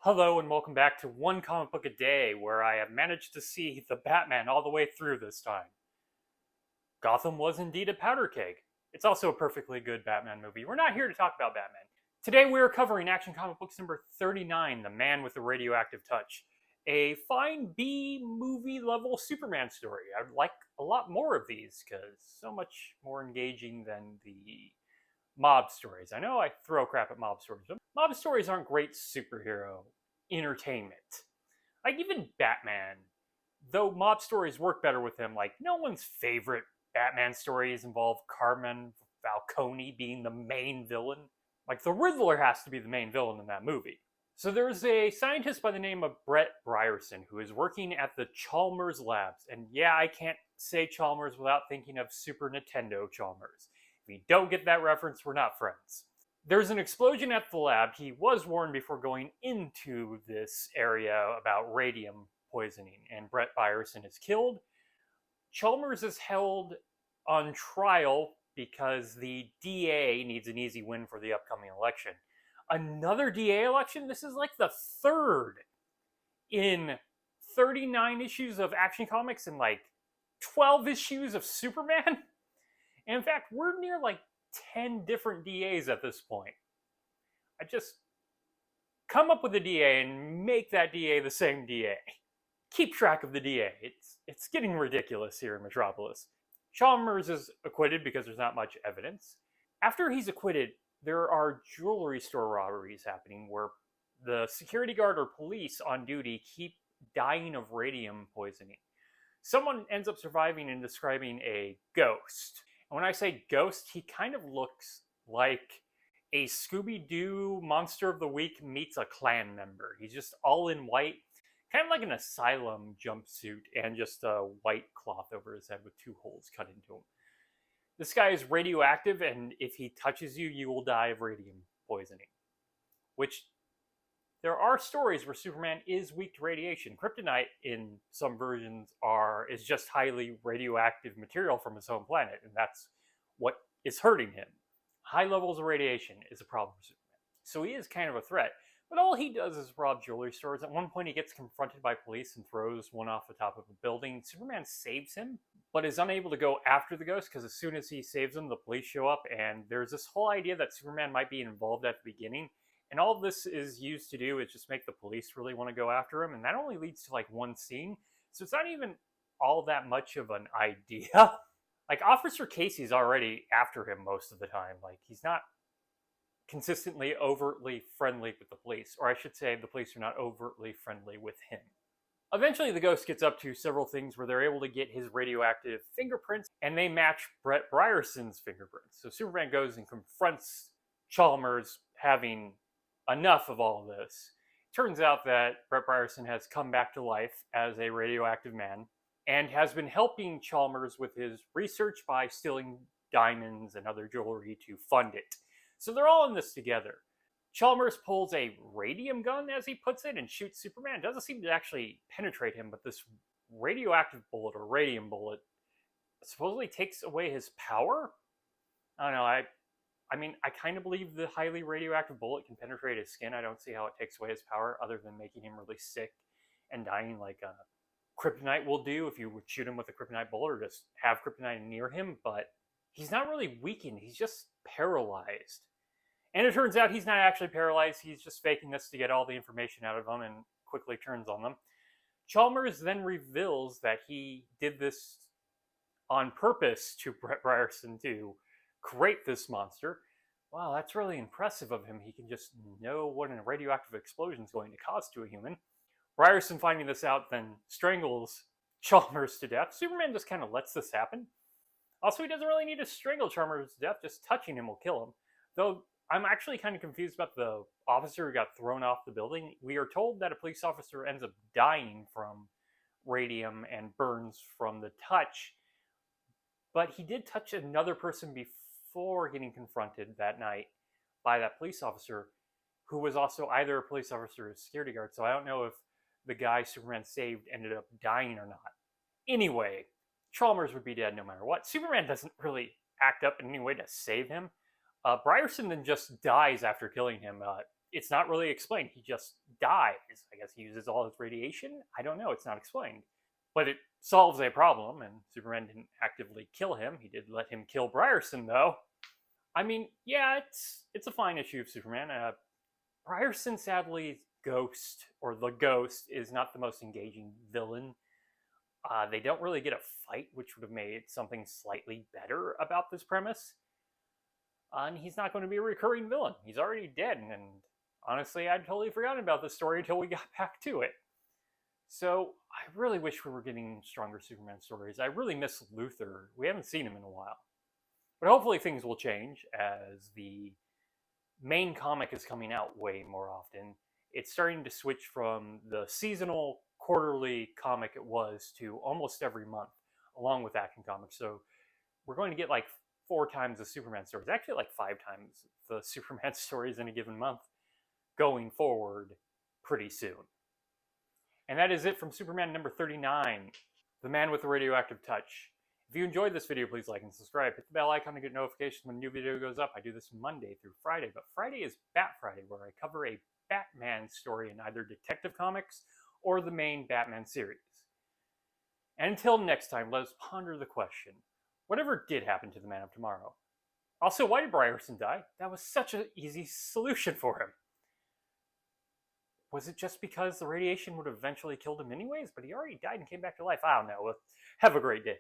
Hello and welcome back to One Comic Book a Day, where I have managed to see the Batman all the way through this time. Gotham was indeed a powder keg. It's also a perfectly good Batman movie. We're not here to talk about Batman. Today we are covering Action Comic Books number 39, The Man with the Radioactive Touch. A fine B movie level Superman story. I would like a lot more of these, because so much more engaging than the mob stories. I know I throw crap at mob stories, but mob stories aren't great superhero entertainment. Like even Batman, though mob stories work better with him, like no one's favorite Batman stories involve Carmen Falcone being the main villain. Like the Riddler has to be the main villain in that movie. So there's a scientist by the name of Brett Brierson who is working at the Chalmers Labs. And yeah, I can't say Chalmers without thinking of Super Nintendo Chalmers. If you don't get that reference, we're not friends. There's an explosion at the lab. He was warned before going into this area about radium poisoning, and Brett Brierson is killed. Chalmers is held on trial because the DA needs an easy win for the upcoming election. Another DA election? This is like the third in 39 issues of Action Comics and like 12 issues of Superman. And in fact, we're near like 10 different DAs at this point. I just come up with a DA and make that DA the same DA. Keep track of the DA. It's getting ridiculous here in Metropolis. Chalmers is acquitted because there's not much evidence. After he's acquitted, there are jewelry store robberies happening where the security guard or police on duty keep dying of radium poisoning. Someone ends up surviving and describing a ghost. And when I say ghost, he kind of looks like a Scooby-Doo Monster of the Week meets a Klan member. He's just all in white, kind of like an asylum jumpsuit and just a white cloth over his head with two holes cut into him. This guy is radioactive, and if he touches you, you will die of radium poisoning. Which, there are stories where Superman is weak to radiation. Kryptonite, in some versions, is just highly radioactive material from his home planet, and that's what is hurting him. High levels of radiation is a problem for Superman. So he is kind of a threat. But all he does is rob jewelry stores. At one point, he gets confronted by police and throws one off the top of a building. Superman saves him, but is unable to go after the ghost because as soon as he saves him, the police show up, and there's this whole idea that Superman might be involved at the beginning. And all this is used to do is just make the police really want to go after him, and that only leads to like one scene. So it's not even all that much of an idea. Like Officer Casey's already after him most of the time. Like he's not consistently overtly friendly with the police, or I should say the police are not overtly friendly with him. Eventually the ghost gets up to several things where they're able to get his radioactive fingerprints, and they match Brett Brierson's fingerprints. So Superman goes and confronts Chalmers having enough of all of this. It turns out that Brett Brierson has come back to life as a radioactive man and has been helping Chalmers with his research by stealing diamonds and other jewelry to fund it. So they're all in this together. Chalmers pulls a radium gun, as he puts it, and shoots Superman. It doesn't seem to actually penetrate him, but this radioactive bullet, or radium bullet, supposedly takes away his power? I don't know, I mean, I kind of believe the highly radioactive bullet can penetrate his skin. I don't see how it takes away his power other than making him really sick and dying like kryptonite will do if you would shoot him with a kryptonite bullet or just have kryptonite near him. But he's not really weakened. He's just paralyzed. And it turns out he's not actually paralyzed. He's just faking this to get all the information out of them and quickly turns on them. Chalmers then reveals that he did this on purpose to Brett Brierson to create this monster. Wow, that's really impressive of him. He can just know what a radioactive explosion is going to cause to a human. Brierson, finding this out, then strangles Chalmers to death. Superman just kind of lets this happen. Also, he doesn't really need to strangle Chalmers to death. Just touching him will kill him. Though, I'm actually kind of confused about the officer who got thrown off the building. We are told that a police officer ends up dying from radium and burns from the touch. But he did touch another person before getting confronted that night by that police officer, who was also either a police officer or a security guard. So I don't know if the guy Superman saved ended up dying or not. Anyway, Chalmers would be dead no matter what. Superman doesn't really act up in any way to save him. Brierson then just dies after killing him. it's not really explained. He just dies. I guess he uses all his radiation. I don't know. It's not explained. But it solves a problem, and Superman didn't actively kill him. He did let him kill Ryerson, though. I mean, yeah, it's a fine issue of Superman. Ryerson, sadly, Ghost, or the Ghost, is not the most engaging villain. They don't really get a fight, which would have made something slightly better about this premise. And he's not going to be a recurring villain. He's already dead, and honestly, I'd totally forgotten about this story until we got back to it. So, I really wish we were getting stronger Superman stories. I really miss Luthor. We haven't seen him in a while. But hopefully things will change as the main comic is coming out way more often. It's starting to switch from the seasonal quarterly comic it was to almost every month, along with Action Comics. So we're going to get like 4 times the Superman stories, actually like 5 times the Superman stories in a given month going forward pretty soon. And that is it from Superman number 39, The Man with the Radioactive Touch. If you enjoyed this video, please like and subscribe. Hit the bell icon to get notifications when a new video goes up. I do this Monday through Friday, but Friday is Bat Friday, where I cover a Batman story in either Detective Comics or the main Batman series. And until next time, let us ponder the question, whatever did happen to the Man of Tomorrow? Also, why did Ryerson die? That was such an easy solution for him. Was it just because the radiation would have eventually killed him anyways? But he already died and came back to life. I don't know. Have a great day.